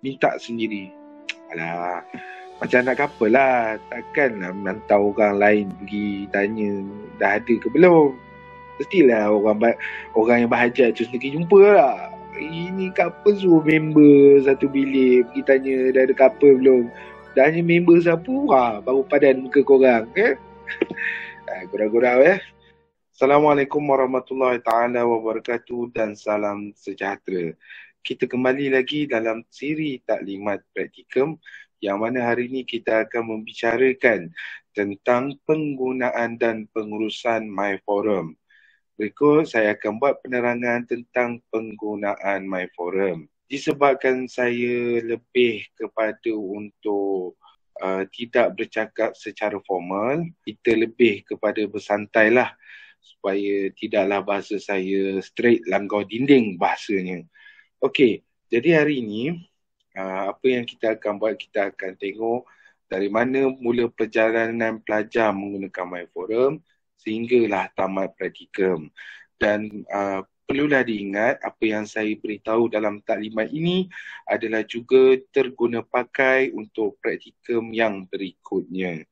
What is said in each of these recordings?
minta sendiri. Alah, macam nak kapa lah. Takkanlah menantau orang lain pergi tanya dah ada ke belum. Mestilah orang yang berhajat tu sendiri jumpa lah. Ini kapa suruh member satu bilik pergi tanya dah ada kapa belum. Dah hanya member siapa baru padan muka korang kan. Gurau-gurau Assalamualaikum warahmatullahi taala wabarakatuh dan salam sejahtera. Kita kembali lagi dalam siri taklimat praktikum yang mana hari ini kita akan membicarakan tentang penggunaan dan pengurusan MyForum. Berikut saya akan buat penerangan tentang penggunaan MyForum. Disebabkan saya lebih kepada untuk tidak bercakap secara formal, kita lebih kepada bersantai lah supaya tidaklah bahasa saya straight langgar dinding bahasanya. Okey, jadi hari ini apa yang kita akan buat, kita akan tengok dari mana mula perjalanan pelajar menggunakan MyForum sehinggalah tamat praktikum. Dan perlulah diingat apa yang saya beritahu dalam taklimat ini adalah juga terguna pakai untuk praktikum yang berikutnya.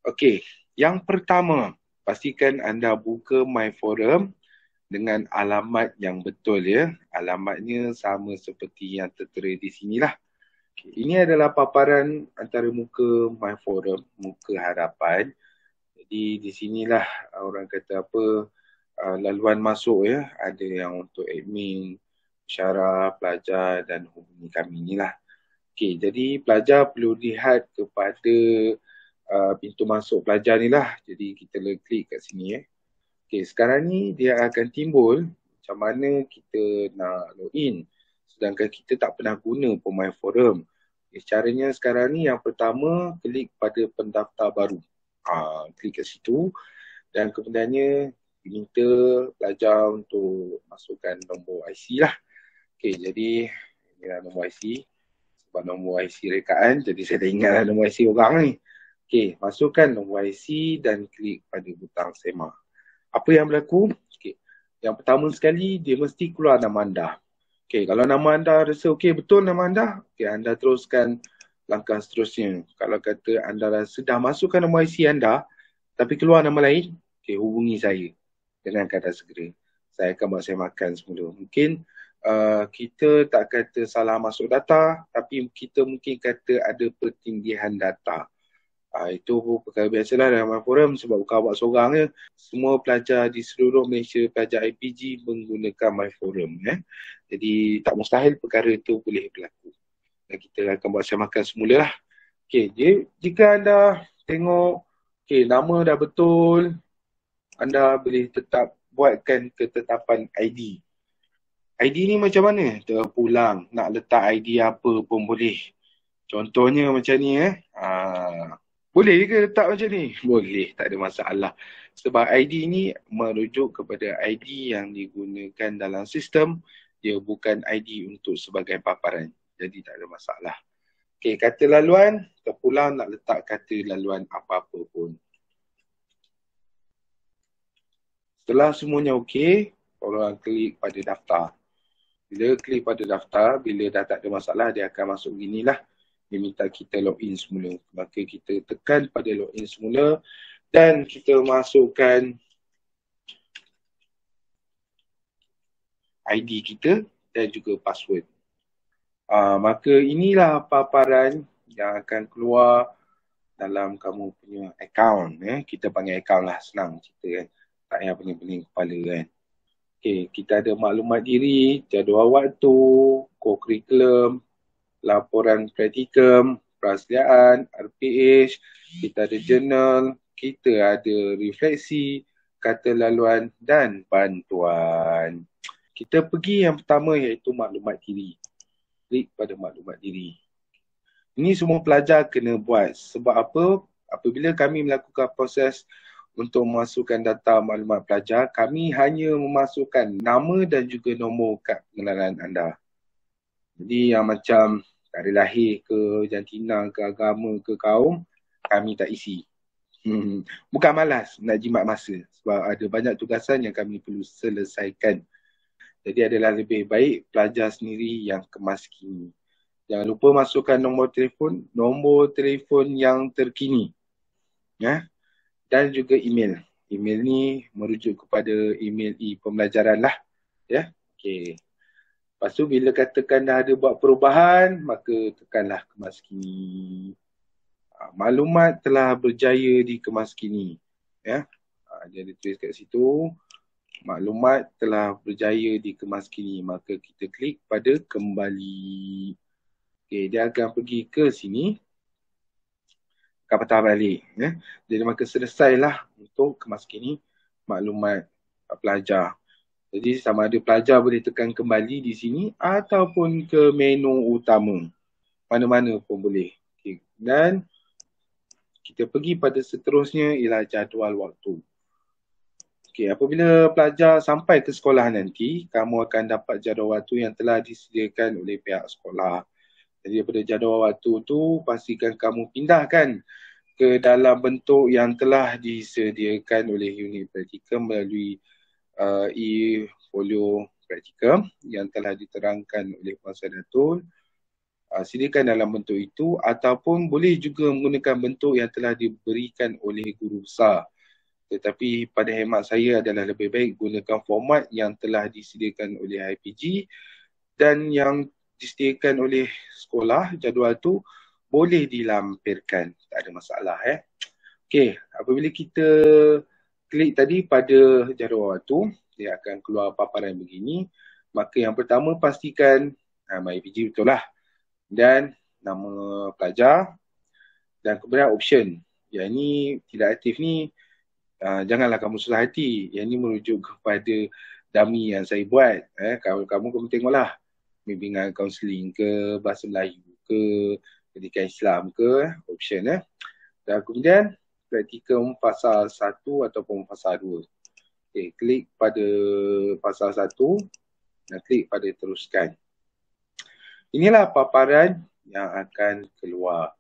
Okey, yang pertama, pastikan anda buka MyForum dengan alamat yang betul ya. Alamatnya sama seperti yang tertera di sinilah. Okay. Ini adalah paparan antara muka MyForum, muka harapan. Jadi di sinilah orang kata apa, laluan masuk ya. Ada yang untuk admin, syarah, pelajar dan hubungi kami inilah. Okey, jadi pelajar perlu lihat kepada pintu masuk pelajar ni lah. Jadi kita klik kat sini Okey, sekarang ni dia akan timbul macam mana kita nak login. Sedangkan kita tak pernah guna pun MyForum. Okay, caranya sekarang ni yang pertama klik pada pendaftar baru. Klik kat situ dan kemudiannya diminta pelajar untuk masukkan nombor IC lah. Okey, jadi inilah nombor IC. Sebab nombor IC rekaan, jadi saya dah ingatlah nombor IC orang ni. Okey, masukkan nombor IC dan klik pada butang semak. Apa yang berlaku? Okay. Yang pertama sekali, dia mesti keluar nama anda. Okay, kalau nama anda rasa betul nama anda, anda teruskan langkah seterusnya. Kalau kata anda rasa dah masukkan nombor IC anda, tapi keluar nama lain, hubungi saya dengan kata segera. Saya akan buat semakan semula. Mungkin kita tak kata salah masuk data, tapi kita mungkin kata ada pertindihan data. Itu perkara biasalah dalam MyForum sebab bukan awak seorang je. Semua pelajar di seluruh Malaysia, pelajar IPG menggunakan MyForum. Jadi tak mustahil perkara itu boleh berlaku. Dan kita akan buat semakan semula lah. Okay, jika anda tengok nama dah betul, anda boleh tetap buatkan ketetapan ID. ID ni macam mana? Terpulang. Nak letak ID apa pun boleh. Contohnya macam ni boleh ke letak macam ni? Boleh, tak ada masalah. Sebab ID ni merujuk kepada ID yang digunakan dalam sistem. Dia bukan ID untuk sebagai paparan. Jadi tak ada masalah. Okey, kata laluan, terpulang nak letak kata laluan apa-apa pun. Setelah semuanya okey, orang klik pada daftar. Bila klik pada daftar, bila dah tak ada masalah, dia akan masuk ginilah. Dia minta kita login semula. Maka kita tekan pada login semula dan kita masukkan ID kita dan juga password. Maka inilah paparan yang akan keluar dalam kamu punya account. Kita panggil account lah, senang cerita kan. Tak payah pening-pening kepala kan. Okay, kita ada maklumat diri, jadual waktu, co-curriculum, laporan praktikum, persediaan, RPH, kita ada jurnal, kita ada refleksi, kata laluan dan bantuan. Kita pergi yang pertama iaitu maklumat diri. Klik pada maklumat diri. Ini semua pelajar kena buat. Sebab apa? Apabila kami melakukan proses untuk memasukkan data maklumat pelajar, kami hanya memasukkan nama dan juga nombor kad pengenalan anda. Jadi yang macam hari lahir ke, jantina ke, agama ke, kaum, kami tak isi. Bukan malas nak jimat masa. Sebab ada banyak tugasan yang kami perlu selesaikan. Jadi adalah lebih baik pelajar sendiri yang kemas kini. Jangan lupa masukkan nombor telefon yang terkini. Ya. Dan juga email. Email ni merujuk kepada email pembelajaran lah. Ya. Okey. Lepas tu bila katakan dah ada buat perubahan, maka tekanlah kemas kini. Maklumat telah berjaya dikemas kini. Ya. Dia ada tulis kat situ. Maklumat telah berjaya dikemas kini. Maka kita klik pada kembali. Okey, dia akan pergi ke sini. Akan patah balik. Ya. Jadi maka selesailah untuk kemas kini maklumat pelajar. Jadi sama ada pelajar boleh tekan kembali di sini ataupun ke menu utama. Mana-mana pun boleh. Okay. Dan kita pergi pada seterusnya ialah jadual waktu. Okay, apabila pelajar sampai ke sekolah nanti, kamu akan dapat jadual waktu yang telah disediakan oleh pihak sekolah. Jadi daripada jadual waktu tu, pastikan kamu pindahkan ke dalam bentuk yang telah disediakan oleh unit praktikum melalui e-folio praktikum yang telah diterangkan oleh Puan Datul. Silakan dalam bentuk itu ataupun boleh juga menggunakan bentuk yang telah diberikan oleh guru besar. Tetapi pada hemat saya adalah lebih baik gunakan format yang telah disediakan oleh IPG dan yang disediakan oleh sekolah jadual tu boleh dilampirkan, tak ada masalah. Okey, apabila kita klik tadi pada jadual waktu, dia akan keluar paparan begini. Maka yang pertama pastikan nama IPG betul lah. Dan nama pelajar dan kemudian option. Yang ni tidak aktif ni, janganlah kamu susah hati. Yang ni merujuk kepada dummy yang saya buat. Kamu tengoklah. Bimbingan kaunseling ke, bahasa Melayu ke, pendidikan Islam ke, option. Dan kemudian praktikum pasal 1 ataupun pasal 2. Okay, klik pada pasal 1 dan klik pada teruskan. Inilah paparan yang akan keluar.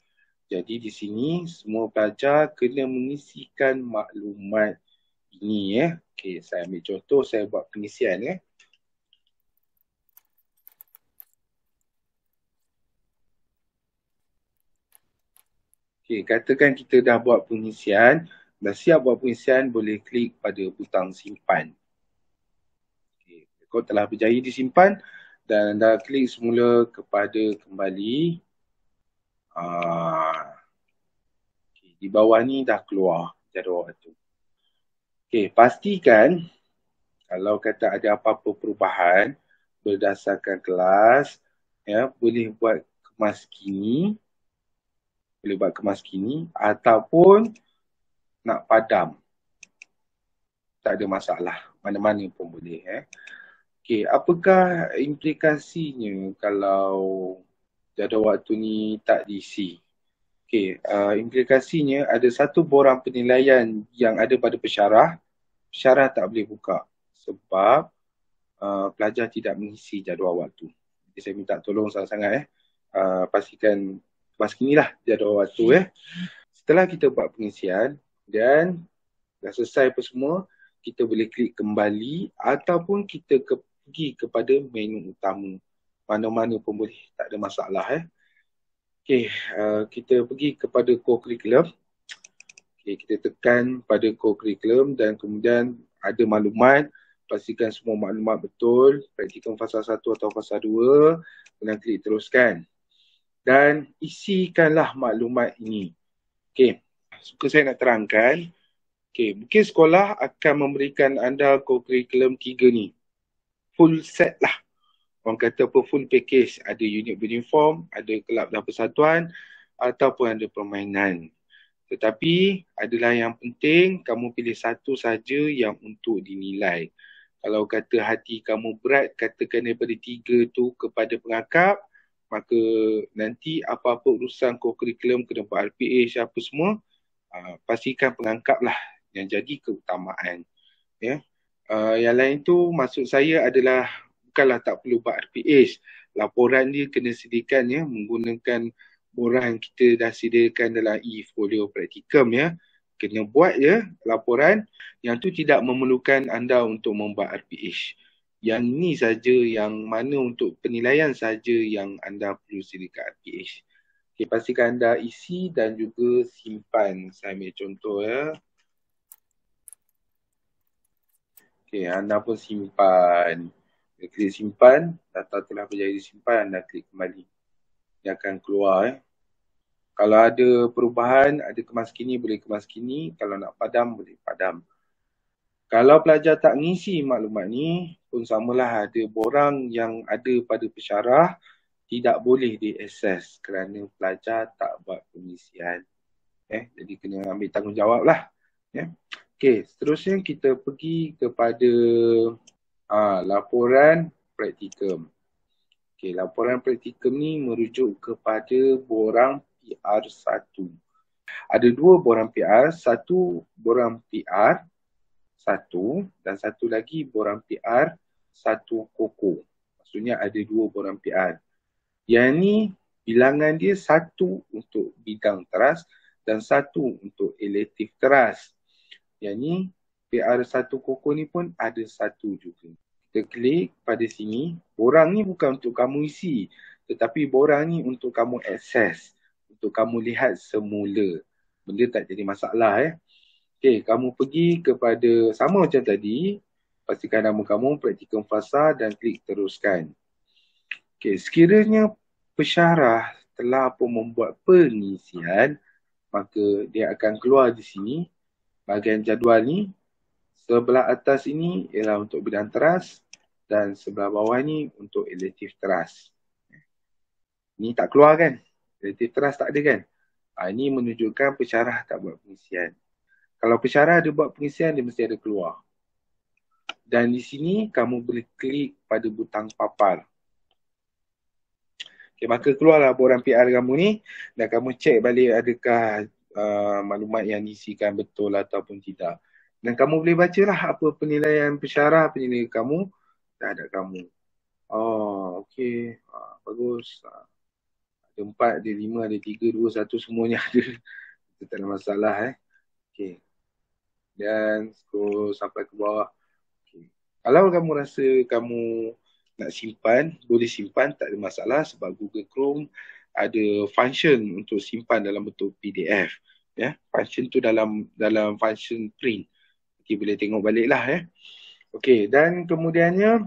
Jadi di sini semua pelajar kena mengisikan maklumat ini. Okay, saya ambil contoh, saya buat pengisian. Okay, katakan kita dah buat pengisian, dah siap buat pengisian, boleh klik pada butang simpan. Okay, kau telah berjaya disimpan dan anda klik semula kepada kembali. Okay, di bawah ni dah keluar jadual waktu. Okay, pastikan kalau kata ada apa-apa perubahan berdasarkan kelas, boleh buat kemas kini. Boleh buat kemas kini ataupun nak padam. Tak ada masalah. Mana-mana pun boleh. Okey, apakah implikasinya kalau jadual waktu ni tak diisi? Okey, implikasinya ada satu borang penilaian yang ada pada pesyarah. Pesyarah tak boleh buka sebab pelajar tidak mengisi jadual waktu. Jadi saya minta tolong sangat-sangat pastikan kemas kinilah jadual waktu. Setelah kita buat pengisian dan dah selesai apa semua, kita boleh klik kembali ataupun kita pergi kepada menu utama. Mana-mana pun boleh, tak ada masalah. Okey, kita pergi kepada core curriculum. Okey, kita tekan pada core curriculum dan kemudian ada maklumat. Pastikan semua maklumat betul, praktikum fasa 1 atau fasa 2, kemudian klik teruskan. Dan isikanlah maklumat ini. Okey, suka saya nak terangkan. Okey, mungkin sekolah akan memberikan anda curriculum 3 ni. Full set lah. Orang kata apa, full package. Ada unit beruniform, ada kelab dan persatuan, ataupun ada permainan. Tetapi adalah yang penting kamu pilih satu saja yang untuk dinilai. Kalau kata hati kamu berat, katakan daripada 3 tu kepada pengakap, maka nanti apa-apa urusan curriculum kena buat RPH apa semua, pastikan pengangkap lah yang jadi keutamaan. Yang lain tu maksud saya adalah bukanlah tak perlu buat RPH. Laporan dia kena sediakan menggunakan borang yang kita dah sediakan dalam e-folio praktikum. Kena buat laporan yang tu tidak memerlukan anda untuk membuat RPH. Yang ni saja, yang mana untuk penilaian saja yang anda perlu sediakan RPH. Okay, pastikan anda isi dan juga simpan. Saya ambil contoh ya. Okay, anda pun simpan. Klik simpan, data telah berjaya disimpan, anda klik kembali. Dia akan keluar. Kalau ada perubahan, ada kemas kini, boleh kemas kini. Kalau nak padam, boleh padam. Kalau pelajar tak ngisi maklumat ni, pun samalah, ada borang yang ada pada pensyarah tidak boleh diakses kerana pelajar tak buat pengisian. Jadi kena ambil tanggungjawab lah. Okey, seterusnya kita pergi kepada laporan praktikum. Okey, laporan praktikum ni merujuk kepada borang PR1. Ada dua borang PR, satu borang PR 1 dan satu lagi borang PR 1 koko. Maksudnya ada dua borang PR. Yang ni bilangan dia satu untuk bidang teras dan satu untuk elektif teras. Yang ni PR1 koko ni pun ada satu juga. Kita klik pada sini. Borang ni bukan untuk kamu isi, tetapi borang ni untuk kamu akses, untuk kamu lihat semula. Benda tak jadi masalah. Okey, kamu pergi kepada sama macam tadi, pastikan nama kamu, praktikum fasa dan klik teruskan. Okey, sekiranya pensyarah telah pun membuat pengisian, maka dia akan keluar di sini bahagian jadual ni. Sebelah atas ini ialah untuk bidang teras dan sebelah bawah ni untuk elektif teras. Ni tak keluar kan? Elektif teras tak ada kan? Ini menunjukkan pensyarah tak buat pengisian. Kalau pensyarah ada buat pengisian, dia mesti ada keluar. Dan di sini kamu boleh klik pada butang papar. Okay, maka keluarlah borang PR kamu ni dan kamu cek balik adakah maklumat yang diisikan betul ataupun tidak. Dan kamu boleh bacalah apa penilaian pensyarah, penilaian kamu terhadap kamu. Oh, okey. Bagus. Ada 4, ada 5, ada 3, 2, 1, semuanya ada. Itu tak ada masalah. Okey. Dan scroll sampai ke bawah. Okay. Kalau kamu rasa kamu nak simpan, boleh simpan, tak ada masalah sebab Google Chrome ada function untuk simpan dalam bentuk PDF. Function tu dalam function print. Okay, boleh tengok balik lah. Okay, dan kemudiannya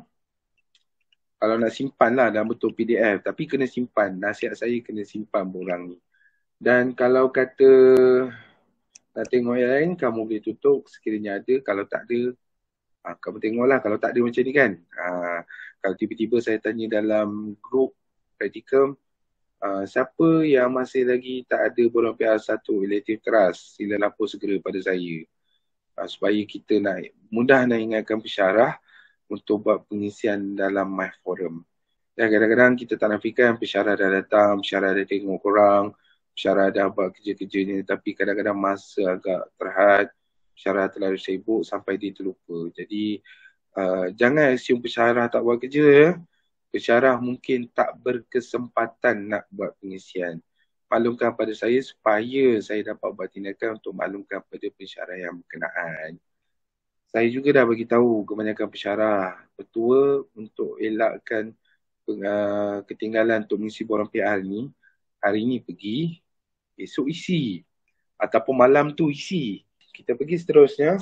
kalau nak simpan lah dalam bentuk PDF, tapi kena simpan. Nasihat saya kena simpan borang ni. Dan kalau kata nak tengok yang lain, kamu boleh tutup sekiranya ada. Kalau tak ada, kamu tengoklah kalau tak ada macam ni kan. Kalau tiba-tiba saya tanya dalam grup praktikum, siapa yang masih lagi tak ada borang PR1 elektif teras, sila lapor segera pada saya. Supaya kita mudah nak ingatkan pensyarah untuk buat pengisian dalam My Forum. Dan kadang-kadang kita tak nafikan pensyarah dah datang, pensyarah dah tengok korang, pensyarah dah buat kerja-kerja ni, tapi kadang-kadang masa agak terhad, pensyarah terlalu sibuk sampai dia terlupa. Jadi jangan assume pensyarah tak buat kerja. Pensyarah mungkin tak berkesempatan nak buat pengisian. Maklumkan pada saya supaya saya dapat buat tindakan untuk maklumkan pada pensyarah yang berkenaan. Saya juga dah bagi tahu kebanyakan pensyarah petua untuk elakkan ketinggalan untuk mengisi borang PR ni. Hari ni pergi, esok isi. Ataupun malam tu isi. Kita pergi seterusnya.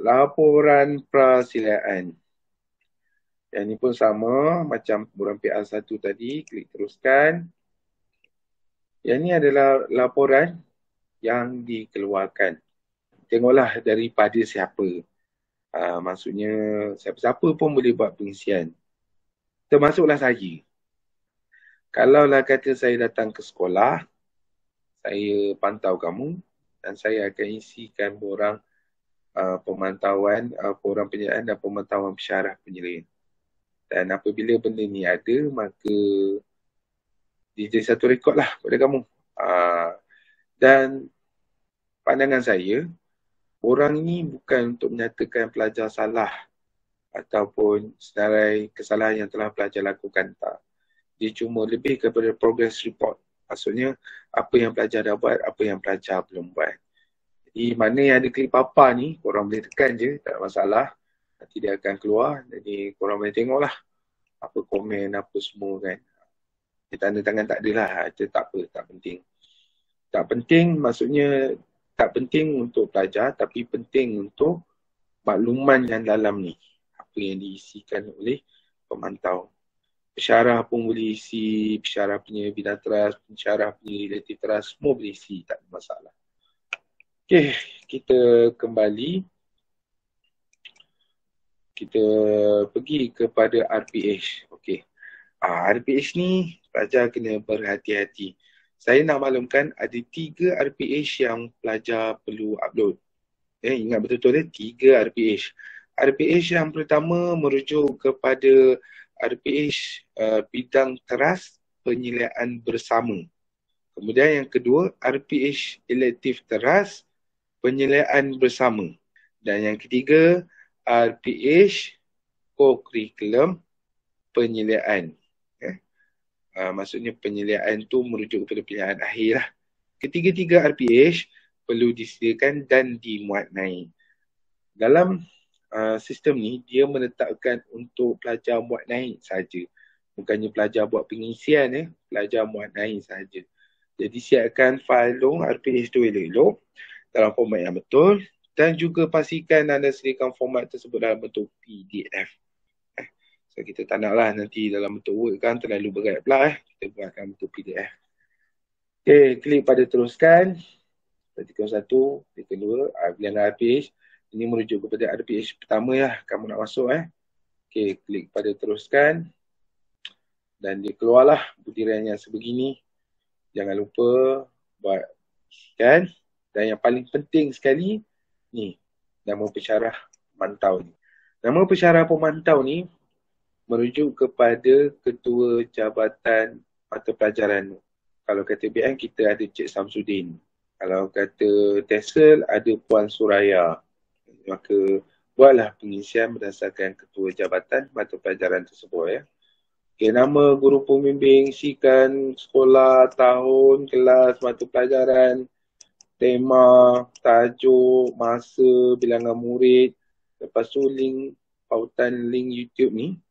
Laporan prasilaan. Yang ni pun sama macam borang PR1 tadi. Klik teruskan. Yang ni adalah laporan yang dikeluarkan. Tengoklah daripada siapa. Maksudnya siapa-siapa pun boleh buat pengisian. Termasuklah saya. Kalaulah kata saya datang ke sekolah, saya pantau kamu dan saya akan isikan borang pemantauan, borang penyelidikan dan pemantauan pensyarah penyelidikan. Dan apabila benda ni ada, maka dia jadi satu rekod lah pada kamu. Dan pandangan saya, borang ini bukan untuk menyatakan pelajar salah ataupun senarai kesalahan yang telah pelajar lakukan, tak. Dia cuma lebih kepada progress report. Maksudnya, apa yang pelajar dah buat, apa yang pelajar belum buat. Jadi, mana yang ada klik papa ni, korang boleh tekan je, tak ada masalah. Nanti dia akan keluar. Jadi korang boleh tengoklah apa komen, apa semua kan. Dia tanda tangan tak adalah. Itu tak apa, tak penting. Tak penting maksudnya tak penting untuk pelajar, tapi penting untuk makluman yang dalam ni. Apa yang diisikan oleh pemantau. Pensyarah pun boleh isi, pensyarah punya bidang teras, pensyarah punya relative teras, semua boleh isi, tak ada masalah. Okey, kita kembali. Kita pergi kepada RPH. Okey. RPH ni pelajar kena berhati-hati. Saya nak maklumkan ada 3 RPH yang pelajar perlu upload. Ingat betul-betul 3 RPH. RPH yang pertama merujuk kepada RPH bidang teras penyeliaan bersama. Kemudian yang kedua RPH elektif teras penyeliaan bersama. Dan yang ketiga RPH co-curriculum penyeliaan. Maksudnya penyeliaan tu merujuk kepada pilihan akhir lah. Ketiga-tiga RPH perlu disediakan dan dimuat naik. Dalam sistem ni, dia menetapkan untuk pelajar muat naik saja. Bukannya pelajar buat pengisian, pelajar muat naik saja. Jadi siapkan fail long RPH tu elok-elok dalam format yang betul dan juga pastikan anda sediakan format tersebut dalam bentuk PDF. So kita tak naklah nanti dalam bentuk Word kan terlalu berat pula. Kita buatkan bentuk PDF. Okay, klik pada teruskan. Tekan 1, tekan 2, pilihan RPH. Ini merujuk kepada RPH pertama lah kamu nak masuk. Okay, klik pada teruskan. Dan dia keluarlah butiran yang sebegini. Jangan lupa buat kan. Dan yang paling penting sekali, ni, nama pensyarah pemantau ni. Nama pensyarah pemantau ni merujuk kepada Ketua Jabatan Mata Pelajaran. Kalau kata BN, kita ada Cik Samsudin. Kalau kata TESOL, ada Puan Suraya. Maka buatlah pengisian berdasarkan Ketua Jabatan Mata Pelajaran tersebut. Okay, nama guru pembimbing, isikan sekolah, tahun, kelas, mata pelajaran, tema, tajuk, masa, bilangan murid. Lepas tu link, pautan link YouTube ni.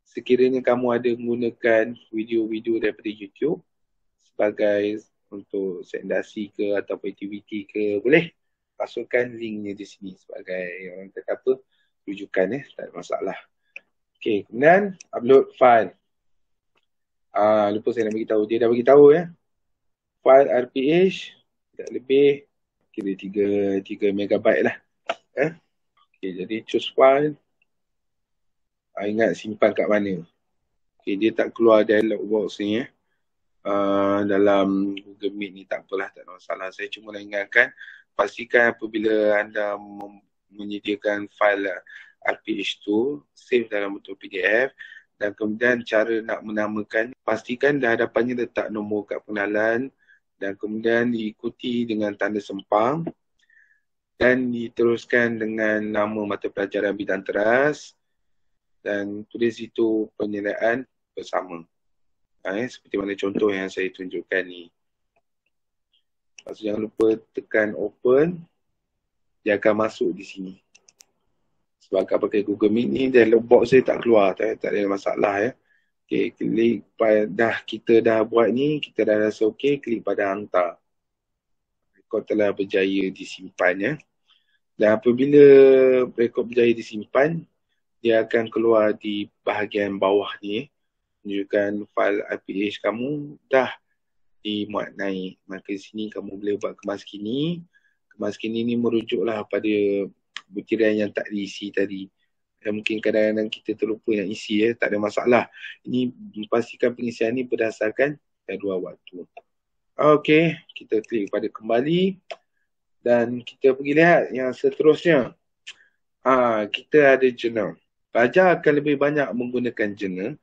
Sekiranya kamu ada menggunakan video-video daripada YouTube sebagai untuk sendasi ke ataupun aktiviti ke, boleh masukkan linknya di sini sebagai orang kata apa, rujukan tak ada masalah. Okey, kemudian upload file. Lupa saya nak bagi tahu, dia dah bagi tahu file RPH tak lebih kira 3 megabyte lah. Okey, jadi choose file. Ingat simpan kat mana. Okay, dia tak keluar dialog box ni dalam Google Meet ni, tak apalah, tak ada masalah. Saya cuma nak ingatkan, pastikan apabila anda menyediakan file RPH tu, save dalam bentuk PDF dan kemudian cara nak menamakan, pastikan di hadapannya letak nombor kad pengenalan dan kemudian diikuti dengan tanda sempang dan diteruskan dengan nama mata pelajaran bidang teras dan tulis itu penyeliaan bersama. Seperti mana contoh yang saya tunjukkan ni. Lepas tu jangan lupa tekan open. Dia akan masuk di sini. Sebab kalau pakai Google Meet ni, dialog box saya tak keluar. Tak ada masalah. Okay, klik pada kita dah buat ni, kita dah rasa okey, klik pada hantar. Rekod telah berjaya disimpan. Dan apabila rekod berjaya disimpan, dia akan keluar di bahagian bawah ni. Menunjukkan file RPH kamu dah dimuat naik. Maka di sini kamu boleh buat kemas kini. Kemas kini ni merujuklah pada butiran yang tak diisi tadi. Dan mungkin kadang-kadang kita terlupa nak isi. Tak ada masalah. Ini pastikan pengisian ni berdasarkan jadual waktu. Okey, kita klik pada kembali. Dan kita pergi lihat yang seterusnya. Kita ada jurnal. Pelajar akan lebih banyak menggunakan jurnal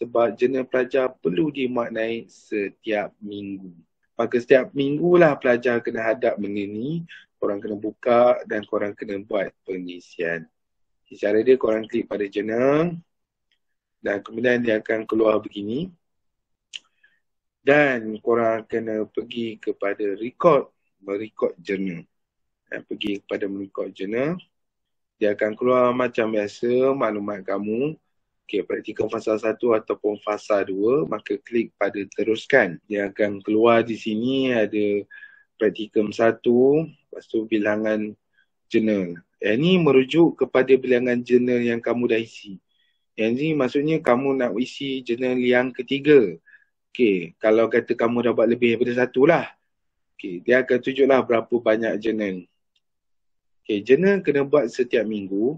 sebab jurnal pelajar perlu dimuat naik setiap minggu. Maka setiap minggulah pelajar kena hadap benda ni, korang kena buka dan korang kena buat pengisian. Cara dia, korang klik pada jurnal dan kemudian dia akan keluar begini. Dan korang kena pergi kepada merecord jurnal. Dan pergi kepada merecord jurnal. Dia akan keluar macam biasa maklumat kamu. Okay, praktikum fasa 1 ataupun fasa 2, maka klik pada teruskan. Dia akan keluar di sini ada praktikum 1, lepas tu bilangan jurnal. Yang ni merujuk kepada bilangan jurnal yang kamu dah isi. Yang ni maksudnya kamu nak isi jurnal yang ketiga. Okay, kalau kata kamu dapat lebih daripada 1 lah. Okay, dia akan tunjuklah berapa banyak jurnal. Okay, jurnal kena buat setiap minggu.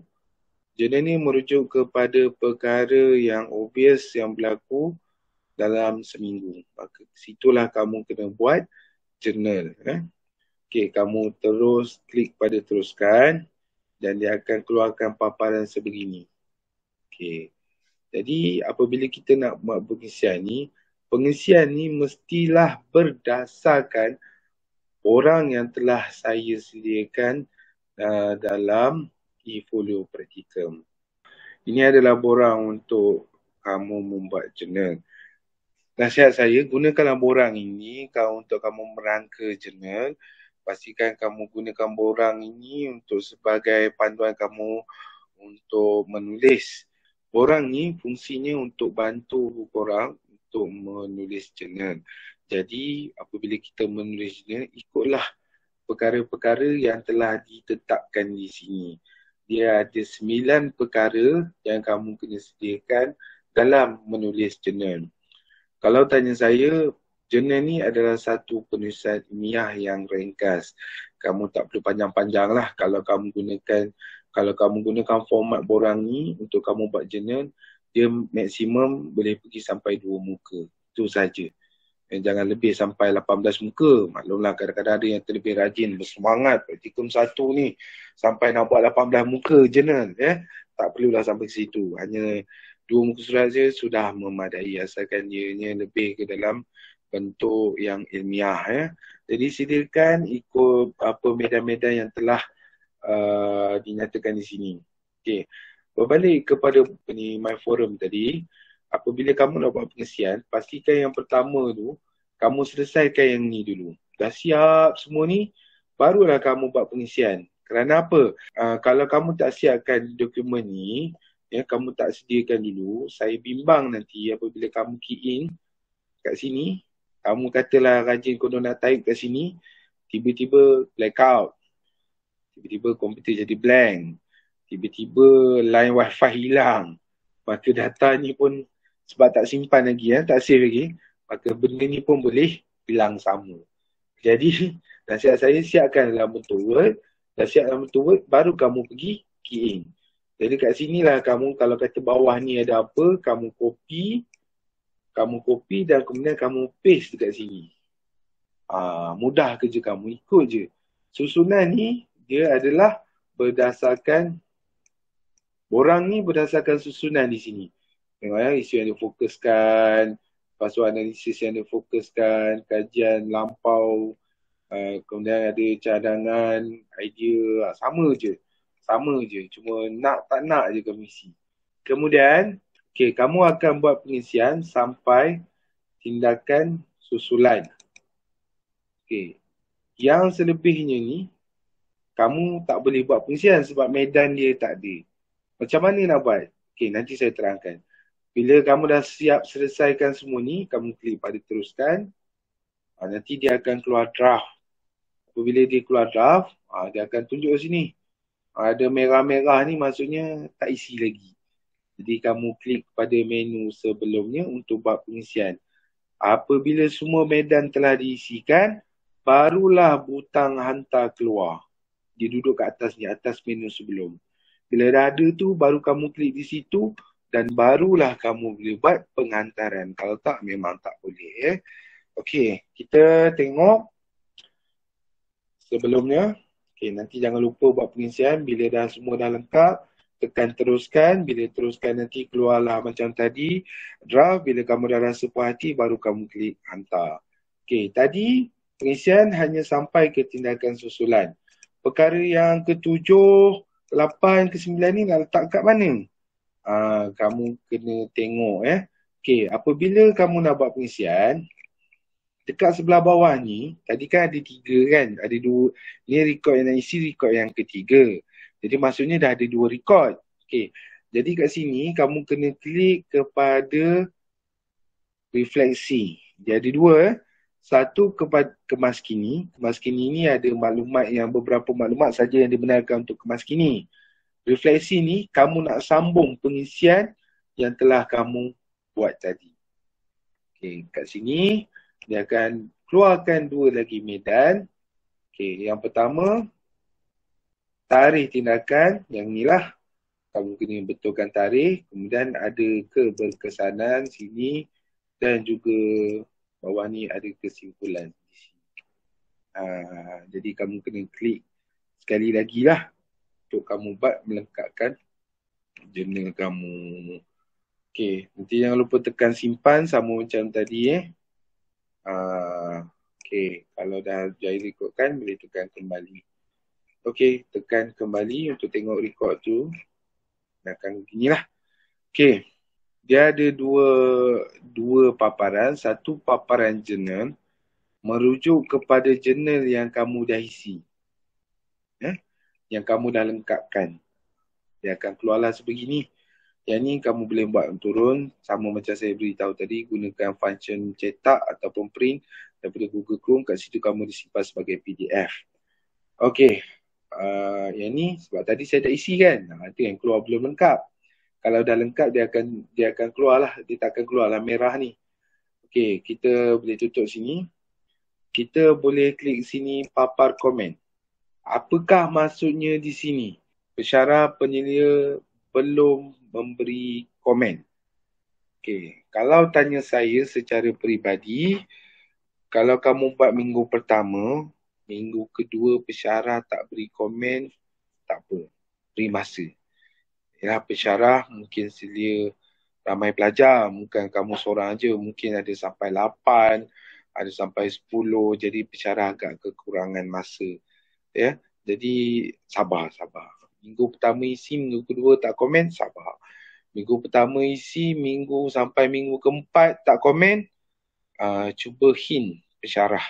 Jurnal ni merujuk kepada perkara yang obvious yang berlaku dalam seminggu. Maka situlah kamu kena buat jurnal. Okay, kamu terus klik pada teruskan dan dia akan keluarkan paparan sebegini. Okay. Jadi apabila kita nak buat pengisian ni mestilah berdasarkan orang yang telah saya sediakan dalam e-folio praktikum. Ini adalah borang untuk kamu membuat jurnal. Nasihat saya, gunakanlah borang ini untuk kamu merangka jurnal. Pastikan kamu gunakan borang ini untuk sebagai panduan kamu untuk menulis. Borang ni fungsinya untuk bantu korang untuk menulis jurnal. Jadi apabila kita menulis jurnal, ikutlah perkara-perkara yang telah ditetapkan di sini. Dia ada 9 perkara yang kamu kena sediakan dalam menulis jurnal. Kalau tanya saya, jurnal ni adalah satu penulisan ilmiah yang ringkas. Kamu tak perlu panjang-panjang lah kalau kamu gunakan format borang ni untuk kamu buat jurnal, dia maksimum boleh pergi sampai 2 muka. Itu saja. Jangan lebih sampai 18 muka. Maklumlah kadang-kadang ada yang terlebih rajin, bersemangat praktikum 1 ni sampai nak buat 18 muka jurnal. Tak perlulah sampai ke situ. Hanya 2 muka surat saja sudah memadai, asalkan dia lebih ke dalam bentuk yang ilmiah. Jadi sediakan ikut apa medan-medan yang telah dinyatakan di sini. Okey. Berbalik kepada my forum tadi, apabila kamu nak buat pengisian, pastikan yang pertama tu, kamu selesaikan yang ni dulu. Dah siap semua ni, barulah kamu buat pengisian. Kerana apa? Kalau kamu tak siapkan dokumen ni, kamu tak sediakan dulu, saya bimbang nanti apabila kamu key in kat sini, kamu katalah rajin konon nak type kat sini, tiba-tiba blackout. Tiba-tiba komputer jadi blank. Tiba-tiba line wifi hilang. Maka data ni pun sebab tak simpan lagi, tak save lagi, maka benda ni pun boleh hilang sama. Jadi nasihat saya, siapkan dalam bentuk Word. Dah siap dalam bentuk Word, baru kamu pergi key in. Jadi kat sinilah kamu, kalau kata bawah ni ada apa, kamu copy dan kemudian kamu paste dekat sini. Mudah kerja kamu, ikut je. Susunan ni dia adalah berdasarkan, borang ni berdasarkan susunan di sini. Tengok isu yang difokuskan, lepas tu analisis yang difokuskan, kajian lampau, kemudian ada cadangan, idea, sama je. Cuma nak tak nak je kamu isi. Kemudian, kamu akan buat pengisian sampai tindakan susulan. Yang selebihnya ni, kamu tak boleh buat pengisian sebab medan dia tak ada. Macam mana nak buat? Nanti saya terangkan. Bila kamu dah siap selesaikan semua ni, kamu klik pada teruskan. Nanti dia akan keluar draft. Apabila dia keluar draft, dia akan tunjuk sini. Ada merah-merah ni maksudnya tak isi lagi. Jadi kamu klik pada menu sebelumnya untuk buat pengisian. Apabila semua medan telah diisikan, barulah butang hantar keluar. Dia duduk kat atas ni, atas menu sebelum. Bila dah ada tu, baru kamu klik di situ dan barulah kamu boleh buat penghantaran. Kalau tak, memang tak boleh. Okey, kita tengok sebelumnya. Nanti jangan lupa buat pengisian. Bila dah semua dah lengkap, tekan teruskan. Bila teruskan nanti keluarlah macam tadi draft. Bila kamu dah rasa puas hati, baru kamu klik hantar. Tadi pengisian hanya sampai ke tindakan susulan. Perkara yang ke-7, 8, ke-9 ni nak letak kat mana? Kamu kena tengok. Apabila kamu nak buat pengisian, dekat sebelah bawah ni, tadi kan ada 3 kan? Ada 2. Ni record yang nak isi, record yang ketiga. Jadi maksudnya dah ada 2 rekod. Okey. Jadi kat sini kamu kena klik kepada refleksi. Dia ada 2. Satu kepada kemas kini. Kemas kini ni ada maklumat yang beberapa maklumat saja yang dibenarkan untuk kemas kini. Refleksi ni kamu nak sambung pengisian yang telah kamu buat tadi. Okey, kat sini dia akan keluarkan 2 lagi medan. Okey, yang pertama tarikh tindakan, yang inilah kamu kena betulkan tarikh, kemudian ada keberkesanan sini dan juga bawah ni ada kesimpulan di sini. Jadi kamu kena klik sekali lagi lah untuk kamu buat melengkapkan jurnal kamu. Okey, nanti jangan lupa tekan simpan sama macam tadi Okey, kalau dah jaya rekodkan boleh tekan kembali. Okey, tekan kembali untuk tengok rekod tu. Akan beginilah. Okey, dia ada dua paparan. Satu paparan jurnal merujuk kepada jurnal yang kamu dah isi. Yang kamu dah lengkapkan. Dia akan keluarlah sebegini. Yang ni kamu boleh buat turun sama macam saya beritahu tadi, gunakan function cetak ataupun print daripada Google Chrome. Kat situ kamu disimpan sebagai PDF. Okey. Yang ni sebab tadi saya dah isi kan. Itu yang keluar belum lengkap. Kalau dah lengkap dia akan keluarlah. Dia tak akan keluarlah merah ni. Okey, kita boleh tutup sini. Kita boleh klik sini papar komen. Apakah maksudnya di sini? Pensyarah penyelia belum memberi komen. Okey, kalau tanya saya secara peribadi, kalau kamu buat minggu pertama, minggu kedua pensyarah tak beri komen, tak apa. Beri masa. Ya, pensyarah mungkin selia ramai pelajar, bukan kamu seorang aja, mungkin ada sampai 8, ada sampai 10, jadi pensyarah agak kekurangan masa. Ya, jadi sabar. Minggu pertama isi, minggu kedua tak komen, sabar. Minggu pertama isi, minggu sampai minggu keempat tak komen, cuba hint pensyarah.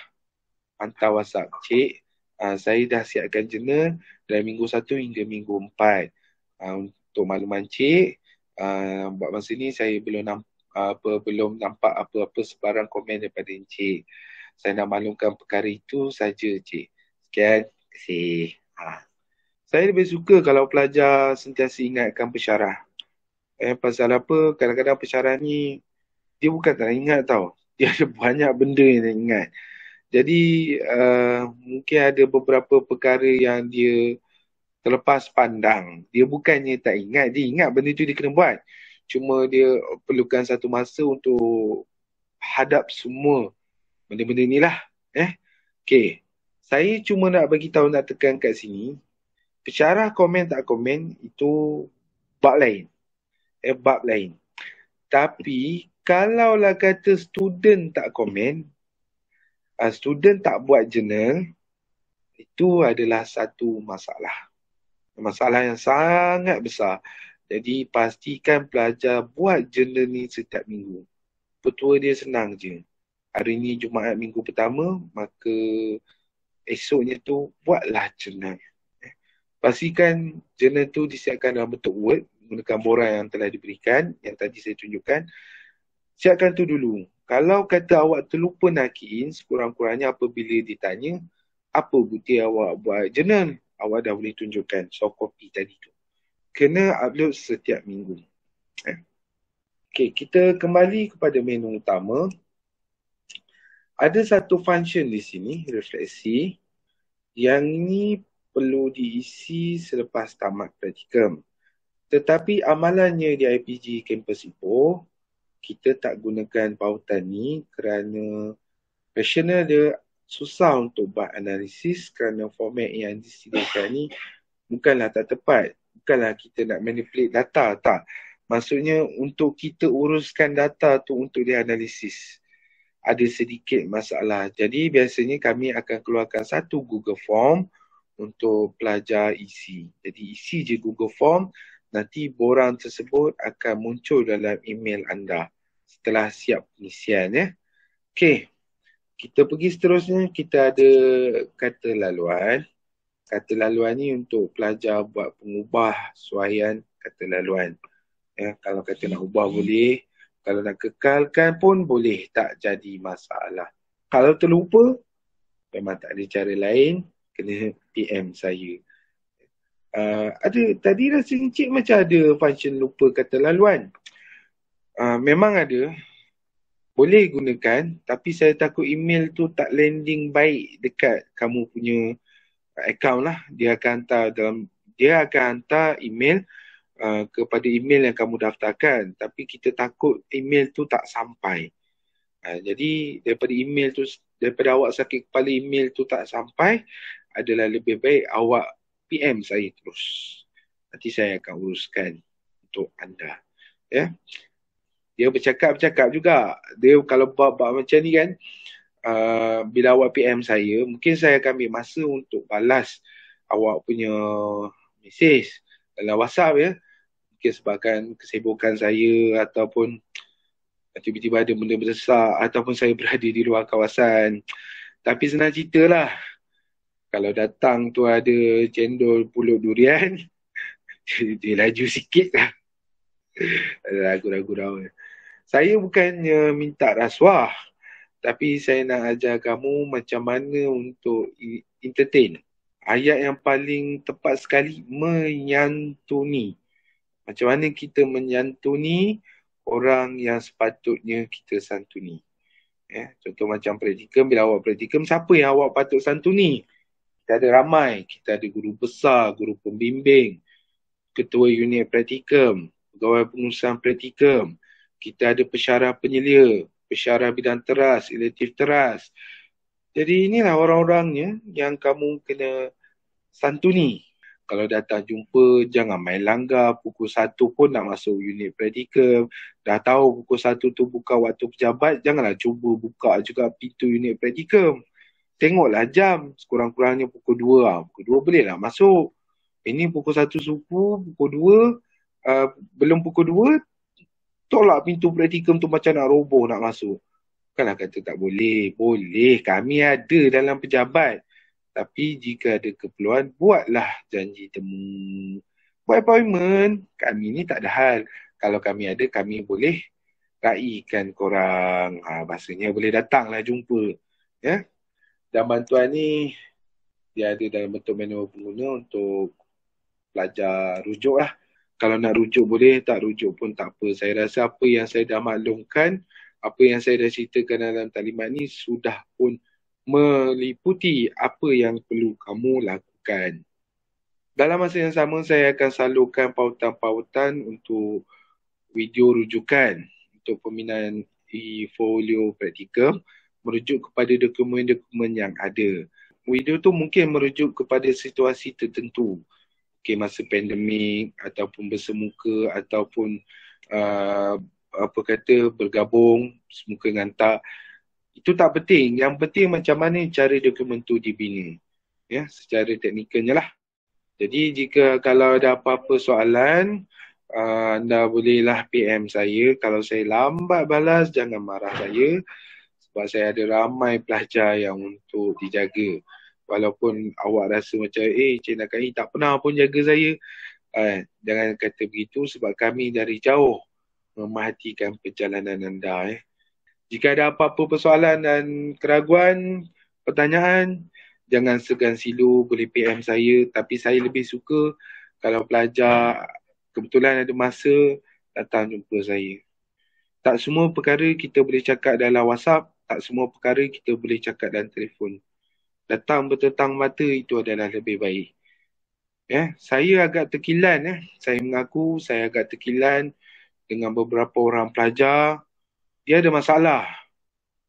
Hantar WhatsApp, cik, saya dah siapkan jurnal dari minggu 1 hingga minggu 4. Untuk makluman cik, buat masa ni saya belum nampak apa-apa sebarang komen daripada encik. Saya nak maklumkan perkara itu saja, cik. Sekian, terima kasih. Saya lebih suka kalau pelajar sentiasa ingatkan pensyarah. Pasal apa, kadang-kadang pensyarah ni dia bukan tak ingat tau. Dia ada banyak benda yang dia ingat. Jadi mungkin ada beberapa perkara yang dia terlepas pandang. Dia bukannya tak ingat, dia ingat benda tu dia kena buat. Cuma dia perlukan satu masa untuk hadap semua benda-benda ni lah. Okay. Saya cuma nak bagi tahu, nak tekan kat sini. Pensyarah komen tak komen itu bab lain. Bab lain. Tapi kalaulah kata student tak komen, student tak buat jurnal, itu adalah satu masalah. Masalah yang sangat besar. Jadi pastikan pelajar buat jurnal ni setiap minggu. Petua dia senang je. Hari ni Jumaat minggu pertama, maka esoknya tu buatlah jurnal. Pastikan jurnal tu disiapkan dalam bentuk Word menggunakan borang yang telah diberikan, yang tadi saya tunjukkan. Siapkan tu dulu. Kalau kata awak terlupa nak key in, sekurang-kurangnya apabila ditanya, apa bukti awak buat jurnal, awak dah boleh tunjukkan soft copy tadi tu. Kena upload setiap minggu. Okey, kita kembali kepada menu utama. Ada satu function di sini, refleksi, yang ini perlu diisi selepas tamat praktikum. Tetapi amalannya di IPG Kampus Ipoh, kita tak gunakan pautan ni kerana questionnaire dia susah untuk buat analisis kerana format yang disediakan ni bukanlah tak tepat. Bukanlah kita nak manipulate data, tak. Maksudnya untuk kita uruskan data tu untuk dianalisis, ada sedikit masalah. Jadi biasanya kami akan keluarkan satu Google Form untuk pelajar isi. Jadi isi je Google Form, nanti borang tersebut akan muncul dalam email anda setelah siap pengisian. Okey, kita pergi seterusnya. Kita ada kata laluan. kata laluan ni untuk pelajar buat pengubah suaian kata laluan. Ya, kalau kata nak ubah boleh, kalau nak kekalkan pun boleh, tak jadi masalah. Kalau terlupa, memang tak ada cara lain, kena PM saya. Ada tadi rasa Encik macam ada function lupa kata laluan. Memang ada, boleh gunakan, tapi saya takut email tu tak landing baik dekat kamu punya account lah. Dia akan hantar email kepada email yang kamu daftarkan, tapi kita takut email tu tak sampai. Jadi daripada awak sakit kepala email tu tak sampai, adalah lebih baik awak PM saya terus. Nanti saya akan uruskan untuk anda. Ya. Dia bercakap juga. Dia kalau bab-bab macam ni kan, bila awak PM saya, mungkin saya akan ambil masa untuk balas awak punya mesej dalam WhatsApp ya. Mungkin sebabkan kesibukan saya ataupun tiba-tiba ada benda berdesak ataupun saya berada di luar kawasan. Tapi senang cerita lah, kalau datang tu ada cendol pulut durian, dia laju sikit lah. Ragu-ragu. Saya bukannya minta rasuah, tapi saya nak ajar kamu macam mana untuk entertain. Ayat yang paling tepat sekali, menyantuni. Macam mana kita menyantuni orang yang sepatutnya kita santuni. Ya, contoh macam praktikum, bila awak praktikum, siapa yang awak patut santuni? Kita ada ramai. Kita ada guru besar, guru pembimbing, ketua unit praktikum, pegawai pengurusan praktikum. Kita ada pensyarah penyelia, pensyarah bidang teras, elektif teras. Jadi inilah orang-orangnya yang kamu kena santuni. Kalau datang jumpa, jangan main langgar. Pukul 1 pun nak masuk unit praktikum. Dah tahu pukul 1 tu bukan waktu pejabat, janganlah cuba buka juga pintu unit praktikum. Tengoklah jam, sekurang-kurangnya pukul 2. Pukul 2 bolehlah masuk. Ini pukul 1 subuh, pukul 2, belum pukul 2, tolak pintu praktikum tu macam nak roboh nak masuk. Bukanlah kata tak boleh. Boleh, kami ada dalam pejabat. Tapi jika ada keperluan, buatlah janji temu. Buat appointment, kami ni tak ada hal. Kalau kami ada, kami boleh raikan korang. Bahasanya boleh datanglah jumpa. Ya? Dan bantuan ni, dia ada dalam bentuk manual pengguna untuk pelajar rujuk lah. Kalau nak rujuk boleh, tak rujuk pun tak apa. Saya rasa apa yang saya dah maklumkan, apa yang saya dah ceritakan dalam taklimat ni sudah pun meliputi apa yang perlu kamu lakukan. Dalam masa yang sama, saya akan salurkan pautan-pautan untuk video rujukan untuk pembinaan e-folio praktikum merujuk kepada dokumen-dokumen yang ada. Video tu mungkin merujuk kepada situasi tertentu. Okay, masa pandemik ataupun bersemuka ataupun bergabung semuka dengan tak, itu tak penting. Yang penting macam mana cara dokumen tu dibina, ya, secara teknikalnya lah. Jadi kalau ada apa-apa soalan, anda bolehlah PM saya. Kalau saya lambat balas, jangan marah saya, sebab saya ada ramai pelajar yang untuk dijaga. Walaupun awak rasa macam, Cik Nakai tak pernah pun jaga saya. Jangan kata begitu, sebab kami dari jauh memerhatikan perjalanan anda. Jika ada apa-apa persoalan dan keraguan, pertanyaan, jangan segan silu, boleh PM saya. Tapi saya lebih suka kalau pelajar kebetulan ada masa, datang jumpa saya. Tak semua perkara kita boleh cakap dalam WhatsApp, tak semua perkara kita boleh cakap dalam telefon. Datang bertetang mata itu adalah lebih baik. Ya, saya agak terkilan. Saya mengaku saya agak terkilan dengan beberapa orang pelajar. Dia ada masalah.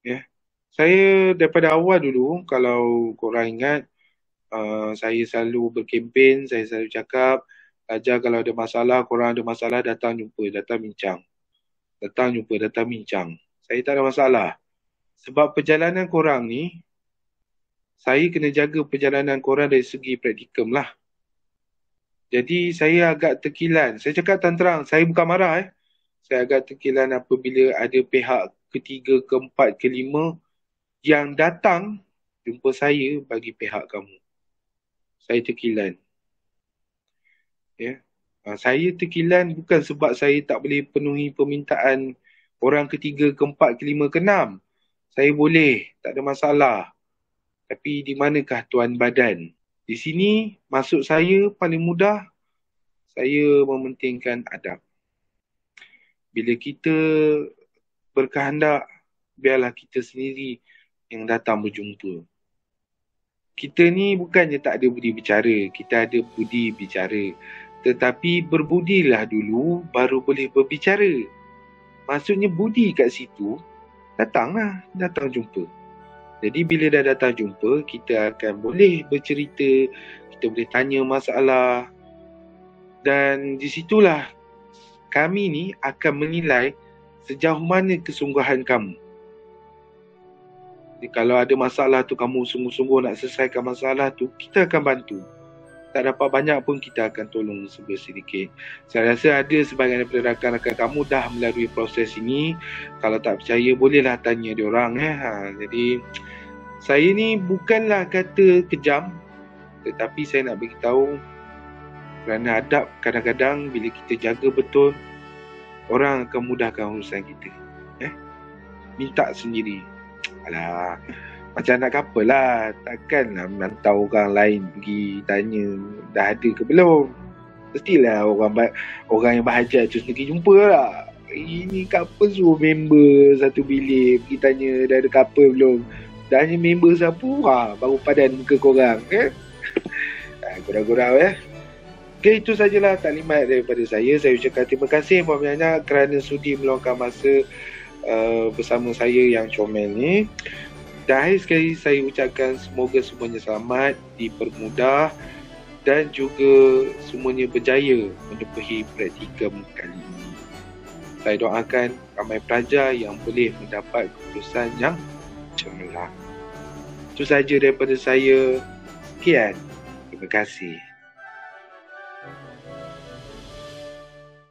Ya. Saya daripada awal dulu, kalau korang ingat, saya selalu berkempen, saya selalu cakap, pelajar kalau ada masalah, korang ada masalah, datang jumpa, datang bincang. Datang jumpa, datang bincang. Saya tak ada masalah. Sebab perjalanan korang ni, saya kena jaga perjalanan korang dari segi praktikum lah. Jadi saya agak terkilan. Saya cakap terang, saya bukan marah. Saya agak terkilan apabila ada pihak ketiga, keempat, kelima yang datang jumpa saya bagi pihak kamu. saya terkilan. Ya. Saya terkilan bukan sebab saya tak boleh penuhi permintaan orang ketiga, keempat, kelima, keenam. Saya boleh, tak ada masalah. Tapi di manakah tuan badan? Di sini, maksud saya paling mudah, saya mementingkan adab. Bila kita berkehendak, biarlah kita sendiri yang datang berjumpa. Kita ni bukannya tak ada budi bicara, kita ada budi bicara. Tetapi berbudilah dulu, baru boleh berbicara. Maksudnya budi kat situ, datang jumpa. Jadi bila dah datang jumpa, kita akan boleh bercerita, kita boleh tanya masalah. Dan di situlah kami ni akan menilai sejauh mana kesungguhan kamu. Jadi, kalau ada masalah tu, kamu sungguh-sungguh nak selesaikan masalah tu, kita akan bantu. Tak dapat banyak pun kita akan tolong sedikit. Saya rasa ada sebahagian daripada rakan-rakan kamu dah melalui proses ini. Kalau tak percaya, bolehlah tanya diorang. Jadi, saya ni bukanlah kata kejam, tetapi saya nak beritahu kerana adab kadang-kadang bila kita jaga betul, orang akan mudahkan urusan kita. Minta sendiri. Alah, macam nak kapal lah. Takkan lah menantau orang lain pergi tanya dah ada ke belum. Mestilah orang yang berhajat tu sendiri jumpa lah. Ini kapal suruh member satu bilik pergi tanya dah ada kapal belum. Dah hanya member siapa, baru padan muka korang. Gurau-gurau. Okay, itu sajalah taklimat daripada saya. Saya ucapkan terima kasih banyak kerana sudi meluangkan masa bersama saya yang comel ni. Dan akhir sekali saya ucapkan semoga semuanya selamat, dipermudah dan juga semuanya berjaya menepuhi praktikum kali ini. Saya doakan ramai pelajar yang boleh mendapat keputusan yang cemerlang. Itu saja daripada saya. Sekian. Terima kasih.